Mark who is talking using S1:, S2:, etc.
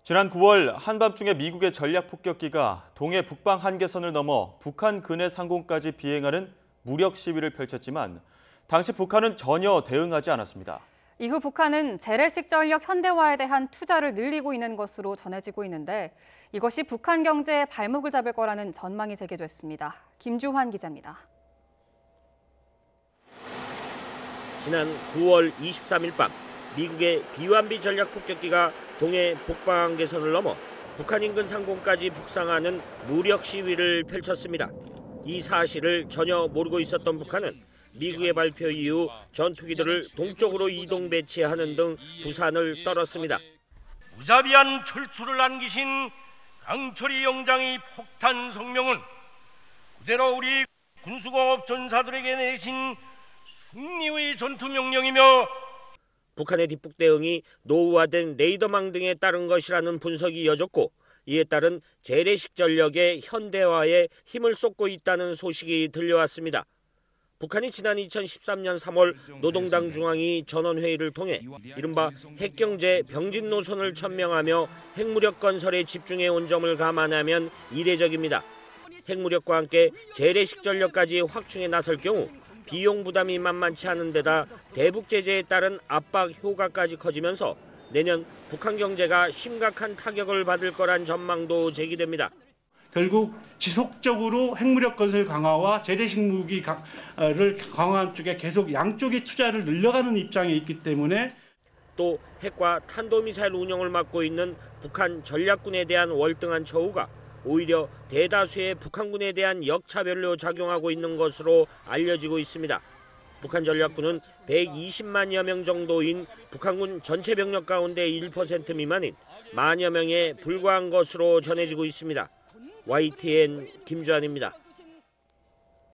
S1: 지난 9월 한밤중에 미국의 전략 폭격기가 동해 북방 한계선을 넘어 북한 근해 상공까지 비행하는 무력 시위를 펼쳤지만 당시 북한은 전혀 대응하지 않았습니다.
S2: 이후 북한은 재래식 전력 현대화에 대한 투자를 늘리고 있는 것으로 전해지고 있는데 이것이 북한 경제에 발목을 잡을 거라는 전망이 제기됐습니다. 김주환 기자입니다.
S3: 지난 9월 23일 밤 미국의 B-1B 전략 폭격기가 동해 북방 한계선을 넘어 북한 인근 상공까지 북상하는 무력 시위를 펼쳤습니다. 이 사실을 전혀 모르고 있었던 북한은 미국의 발표 이후 전투기들을 동쪽으로 이동 배치하는 등 부산을 떨었습니다.
S4: 무자비한 철수를 안기신 강철이 영장의 폭탄 성명은 그대로 우리 군수공업 전사들에게 내리신 승리의 전투 명령이며
S3: 북한의 뒷북 대응이 노후화된 레이더망 등에 따른 것이라는 분석이 이어졌고 이에 따른 재래식 전력의 현대화에 힘을 쏟고 있다는 소식이 들려왔습니다. 북한이 지난 2013년 3월 노동당 중앙위 전원회의를 통해 이른바 핵경제 병진 노선을 천명하며 핵무력 건설에 집중해 온 점을 감안하면 이례적입니다. 핵무력과 함께 재래식 전력까지 확충해 나설 경우 비용 부담이 만만치 않은 데다 대북 제재에 따른 압박 효과까지 커지면서 내년 북한 경제가 심각한 타격을 받을 거란 전망도 제기됩니다.
S5: 결국 지속적으로 핵무력 건설 강화와 재래식 무기를 강화하는 쪽에 계속 양쪽의 투자를 늘려가는 입장에 있기 때문에
S3: 또 핵과 탄도미사일 운영을 맡고 있는 북한 전략군에 대한 월등한 처우가 오히려 대다수의 북한군에 대한 역차별로 작용하고 있는 것으로 알려지고 있습니다. 북한 전략군은 120만여 명 정도인 북한군 전체 병력 가운데 1% 미만인 만여 명에 불과한 것으로 전해지고 있습니다. YTN 김주환입니다.